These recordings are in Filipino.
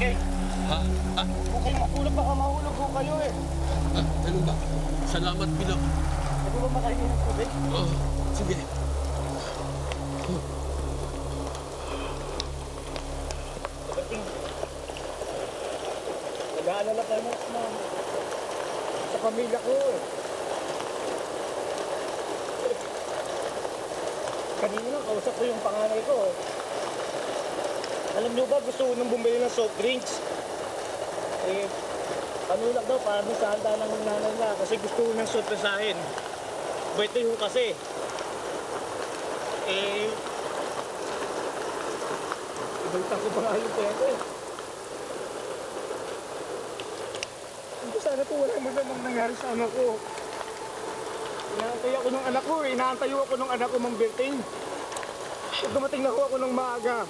Okay? Ha? Ha? Huwag kayong matulog, baka mahulog ko kayo eh. Ganun ba? Salamat, Pilo. Pwede ba makainin ng tubig? Sige. Pagdating, nag-aalala tayo sa pamilya ko eh. Kanina lang, kausap ko yung panganay ko. Alam niyo ba, gusto ko nang bumili ng soft drinks. Eh, panulak daw para sa handa ng nanay niya kasi gusto ko ng sorpresahin. Birthday ho kasi. Eh, ibalitan ko pa nga yung pwede. Sana po wala mo namang nangyari sa anak ko. Inaantay ako ng anak ko eh. Inaantay ako ng anak ko mang birthday. Pag dumating na ako ng maaga.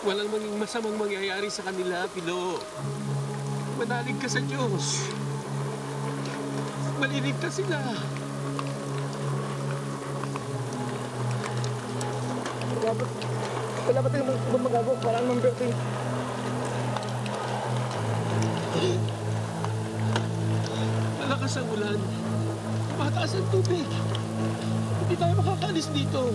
Walang maging masamang mangyayari sa kanila, Pilo. Manalig ka sa Diyos. Maliligtas sila. Wala ba tayong magagawa? Wala namang birthday. Malakas ang ulan. Mataas ang tubig. Hindi tayo makakalis dito.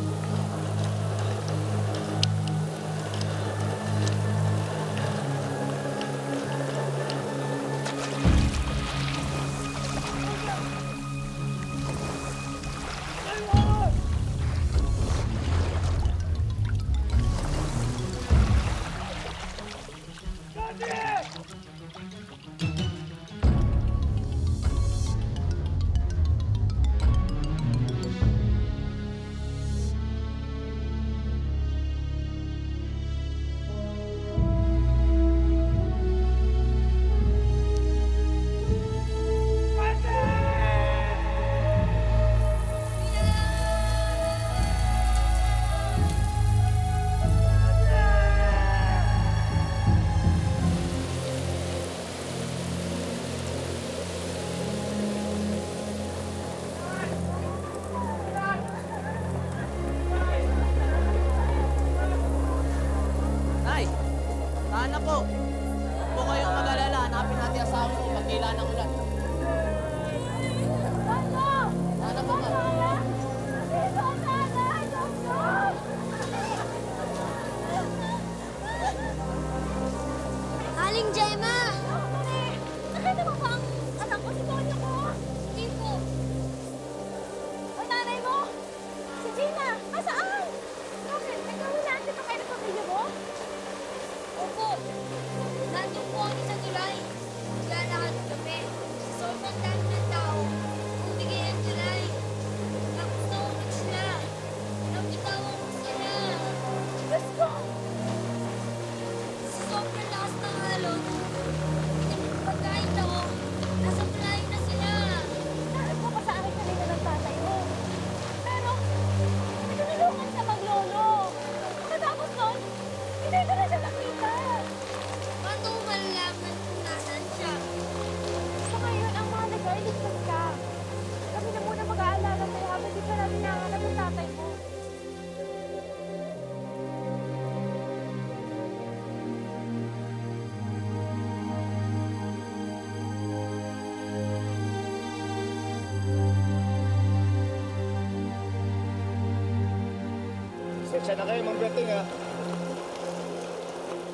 Pasensya na kayo, Mang Berting, ha?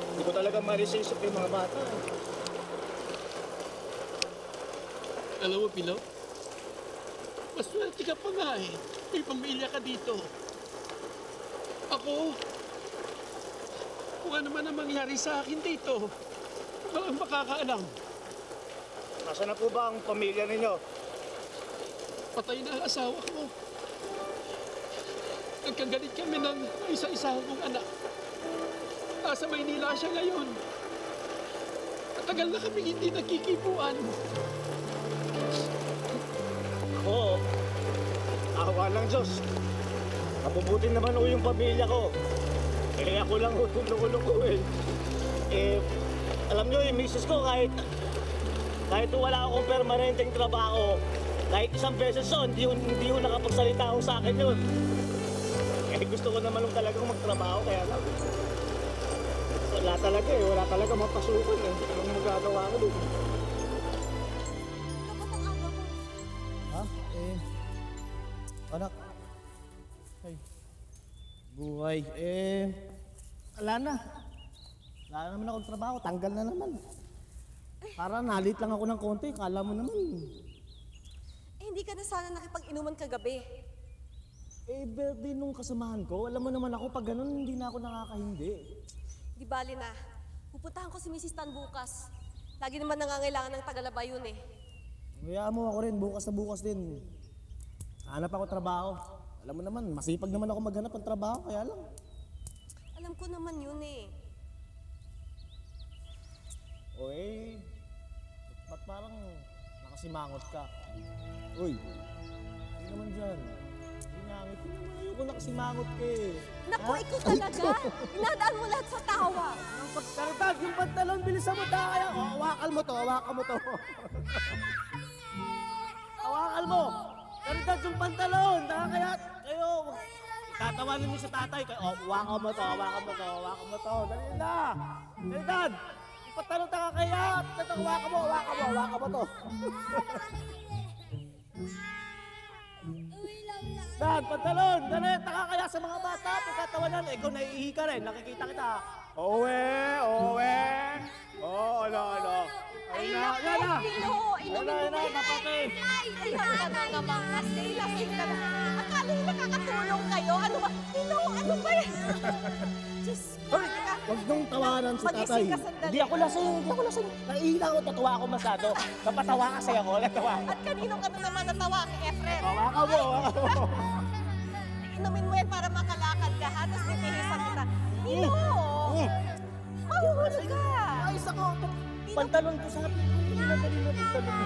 Hindi ko talaga marisisip yung mga bata. Alam mo, Pilo, maswerte ka pa nga eh. May pamilya ka dito. Ako, kung ano man ang mangyari sa akin dito, walang makakaalam. Nasaan na po ba ang pamilya ninyo? Patay na ang asawa ko. Nagkagalit kami ng isa-isa kong anak. Nasa Maynila siya ngayon. Matagal na kami hindi nagkikipuan. Oo. Awa ng Diyos. Mabubuti naman o yung pamilya ko. Eh ako lang ulo ko eh. Alam nyo yung misis ko kahit wala akong permanenteng trabaho, kahit isang beses so, hindi nakapagsalita ako sa akin yun. Eh, gusto ko naman lang talagang magtrabaho, kaya lang. Wala talaga eh, wala talaga mapasukan eh. Anong magagawa ko dun? Dapat ang aga mo. Ha? Anak. Ay. Buhay. Wala na. Wala na naman akong trabaho. Tanggal na naman. Para nalit lang ako ng konti. Kala mo naman. Hindi ka na sana nakipag-inuman kagabi. Birthday nung kasamahan ko. Alam mo naman ako, pag ganun, hindi na ako nakakahindi. Di bali na. Pupuntahan ko si Mrs. Tan bukas. Lagi naman nangangailangan ng tagalaba yun eh. Hayaan mo ako rin, bukas na bukas din. Hanap ako trabaho. Alam mo naman, masipag naman ako maghanap ng trabaho, kaya lang. Alam ko naman yun eh. Ba't parang nakasimangot ka? Uy, hindi naman dyan. Hinangit ko naman, ayoko nakasimangot ka eh. Naku, ikaw talaga! Inadaan mo lahat sa tawa! Karitag, yung pantalon, bilisan mo tayo! Hawakan mo to, hawakan mo to. Hawakan mo! Karitag, yung pantalon! Kaya kayo, tatawanin mo sa tatay. Hawakan mo to, hawakan mo to, hawakan mo to. Dali na! Karitag, yung pantalon kaya! Hawakan mo, hawakan mo to. Dan, pantalon! Dali, kaya sa mga bata, pagkatawanan, ikaw naiihi ka rin, nakikita kita. Owe! Ano? Ay, Ayun na, naku, yan na! Pino! Inumin mo ba yan? napatay. Ay, na naman kasi. Lasing ka na. Akala nyo nakakatulong kayo? Ano ba? Pino, ano ba yan? Diyos ko. Hoy! Huwag nung tawanan si tatay. Magising ka sandali. Hindi ako lasing. Naiihi ako, tatawa ako masyado. Napatawa kasi ako, natawa ako. At kanino ka na naman natawa kay Efren? Hawakan mo. Inumin mo yan para makalakad ka ha, tapos bitihisan kita. Pino! Mahuhulog ka! Ayos ako. Pantalon ko sa hapit. Dali na pantalon mo.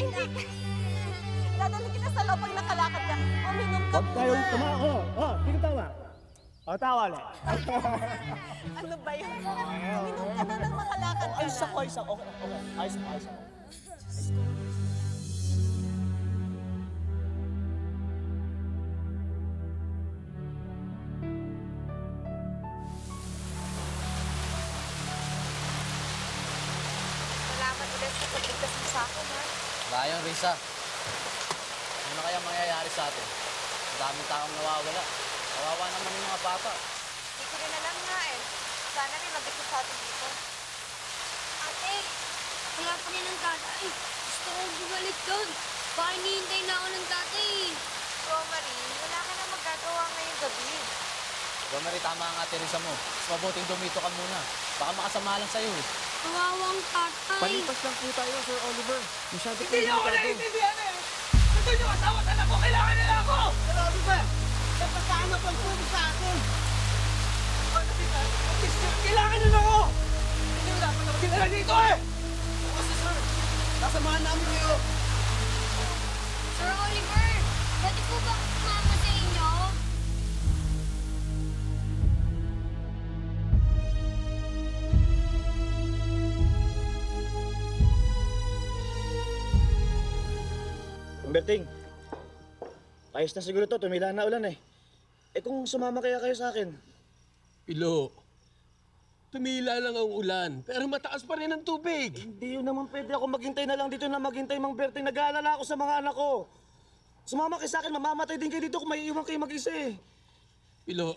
Hindi. Dadali kita sa loob pag nakalakad ka. Uminom ka Huwag kayong muna. tumawa. Sige tawa. Tawa ulit. Ano ba yun? Uminom ka na nang makalakad ka Ayos na. ako. Okay. Ayos ako. Salamat ulit sa pagligtas mo sa akin, ha? Wala yun, Risa. Ano na kaya mangyayari sa atin? Ang daming taong nawawala. Kawawa naman yung mga bata. Hindi ko rin alam nga eh. Sana rin nabigyan sa atin dito. Ate, wala pa rin ang tatay. Gusto kong bumalik doon. Baka hinihintay na ako ng tatay. Marie, wala ka na magagawa ngayong gabi. Romary, tama ang ate Risa mo. Mas mabuting dumito ka muna. Baka makasama lang sa'yo eh. Kawawang tatay. Palipas lang po tayo, Sir Oliver. Masyado Hindi niyo ako naiintindihan eh! Gusto niyo asawa sa anak ko, kailangan nila ako! Grabe ba? Napasama pang puno sa akin. Kailangan nila ako! Hindi nyo dapat na magkita dito eh! Kasi sir, nasamahan namin kayo. Sir Oliver, pwede po ba mama sa inyo? Berting, ayos na siguro to. Tumila na ulan eh. Kung sumama kaya kayo sa akin? Pilo, tumila lang ang ulan, pero mataas pa rin ang tubig. Hindi yun naman pwede ako maghintay na lang dito na maghintay, Mang Berting. Nag-aalala ako sa mga anak ko. Sumama kayo sa akin, mamamatay din kayo dito kung may iwan kayo mag-isa eh. Pilo,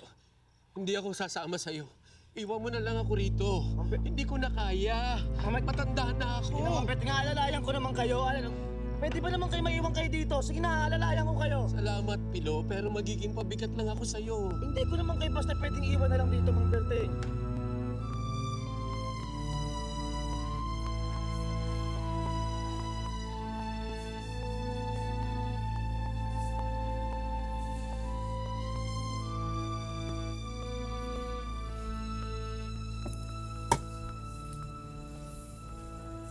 hindi ako sasama sa'yo. Iwan mo na lang ako rito. Hindi ko na kaya. Matanda na ako. Sige na, Mang Berting, alalayan ko naman kayo. Pwede ba naman kayo maiwan kayo dito? Sige na, alalayan ko kayo. Salamat, Pilo, pero magiging pabigat lang ako sa'yo. Hindi ko naman kayo basta pwedeng iwan na lang dito, Mang Berting.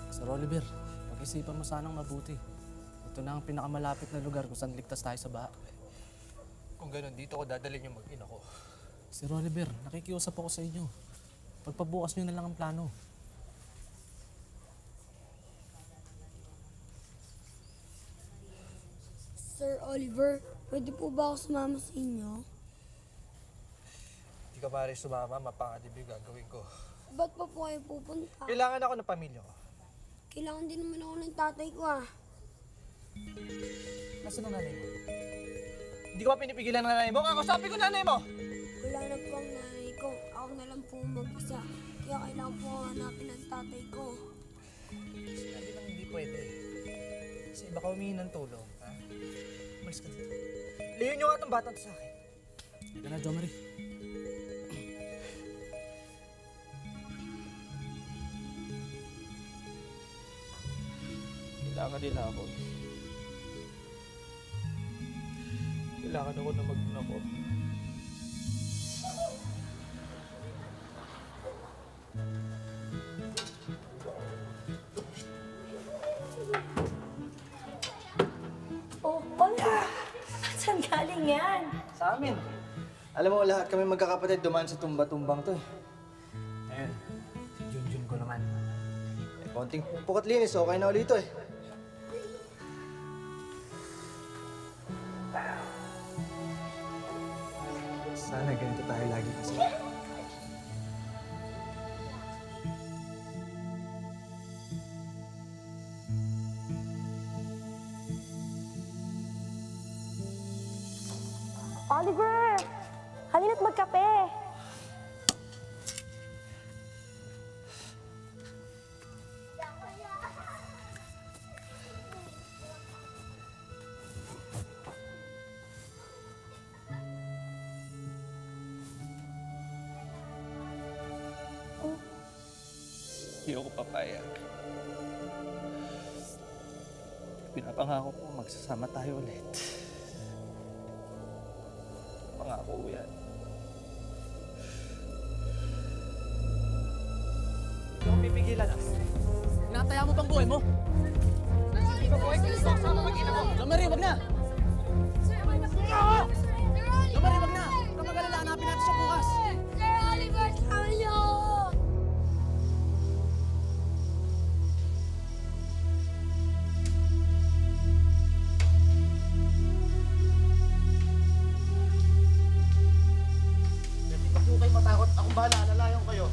Sir Oliver, pag-isipan mo sanang mabuti. Ito na ang pinakamalapit na lugar kung saan ligtas tayo sa baha. Kung ganun, dito ko dadalhin yung mag-ina ko. Sir Oliver, nakikiusap ako sa inyo. Pagpabukas nyo na lang ang plano. Sir Oliver, Pwede po ba ako sumama sa inyo? Hindi ka pare sumama, mapangatib yung gagawin ko. Ba't pa po kayo pupunta? Kailangan ako ng pamilya ko. Kailangan din naman ako ng tatay ko ah. Nasaan ang nanay mo? Hindi ko pa pinipigilan ng nanay mo? Kakasapin ko nanay mo! Wala na po ang nanay ko. Ako na lang po mag-isa. Kaya kailangan po hanapin ang tatay ko. Sinabi lang hindi pwede. Sa iba ka humingi ng tulong, ha? Umalis ka dito. Layo nyo nga itong batang to sa akin. Ika na, Jo Marie. Kailangan nila ako. Kailangan ako na mag-ina ko. Oh, Pongo! Saan galing yan? Sa amin. Alam mo, lahat kami magkakapatid dumaan sa tumba-tumbang to eh. Ayun, si Junjun ko naman. Eh, konting pukat linis, okay na ulit to eh. Sana ganito tayo lagi kasi. Oliver! Halina't magkape! Hindi ako papayag. Pinapangako ko magsasama tayo ulit. Pangako ko yan. Hindi ako pipigilan, Ax. Pinataya mo bang buhay mo? Hindi ba buhay ko? Gusto ko sama mag-ina mo. Jo Marie, wag na! Jo Marie, wag na! Huwag kang mag-alala, hanapin natin siya bukas. Sir Oliver, sama niyo! Huwag po kayo matakot. Akong bahala. Lalayon kayo.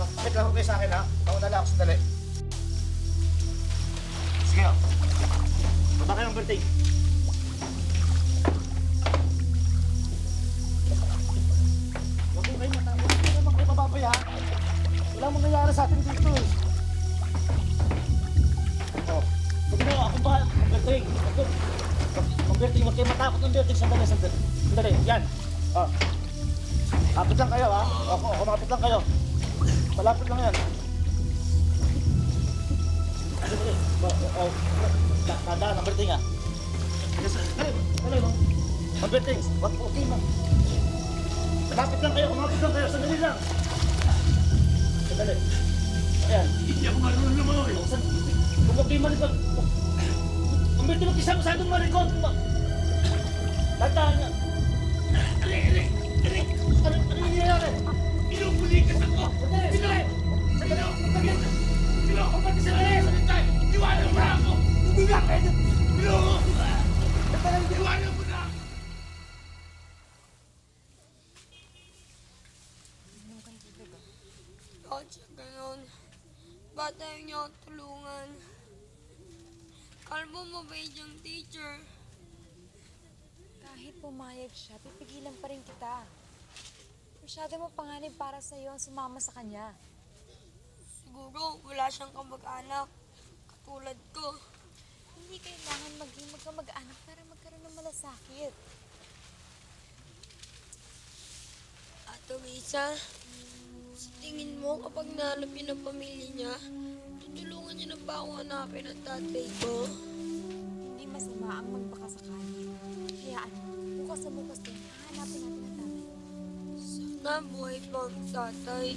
Bakit lang kayo sa akin, ha? Ako na lang ako sandali. Sige, o. Baba kayo ng birthday. Huwag po kayo matakot. Hindi naman kayo mababay, ha? Walang mangyayari sa atin dito, eh. O. Sige na, akong bahala. Birthday. Ang birthday, huwag kayo matakot ng birthday. Sandali, sandali. Sandali, yan. O. Kapit lang kayo, ha? Ako, kumapit lang kayo. Malapit lang yan. Sige, tandaan, number 10 ah. Dali, no? Number 10, okay man. Malapit lang kayo, sandali lang. Sandali. Ayan. Hindi ako marunong lumawi. Kung huwag kayo malikot. Number 10, mag-isama sa itong malikot. Tandaan niya. Ano nangyayari? Pinupulikas ako! Sandali! Pinoko pati sa lahat! Iwanan mo na ako! Hindi na pwede! Pinoko! Iwanan mo na! Bakit siya ganon? Ba't tayo niya ako tulungan? Kalbo mabait yung teacher. Kahit pumayag siya, pipigilan pa rin kita. Masyado mo panganib para sa iyo ang sumama sa kanya. Siguro wala siyang kamag-anak. Katulad ko. Hindi kailangan maging magkamag-anak para magkaroon ng malasakit. Ato Risa, sa tingin mo kapag nahanap niya ng pamilya niya, tutulungan niya na ba ako hanapin ang tatay ko? Hindi masama ang magbaka sakali. Hayaan mo, bukas sa bukas din, hahanapin natin ang tatay. Sana buhay pa ang tatay.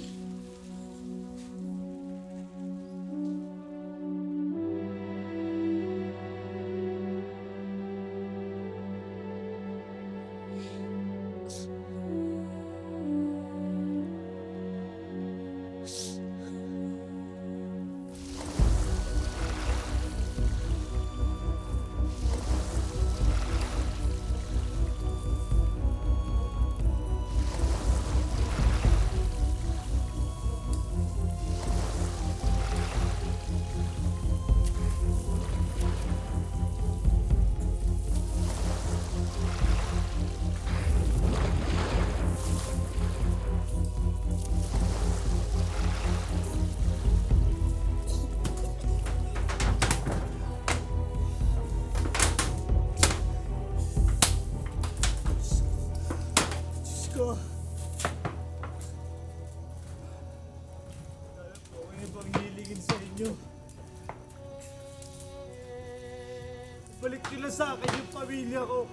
Balik nyo na sa akin yung pamilya ko.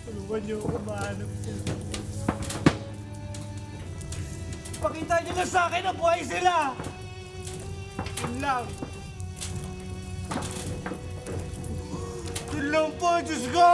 Tulungan nyo ako mahanap sila. Pakita nyo na sa akin na buhay sila! Yun lang. Yun lang po, Diyos ko!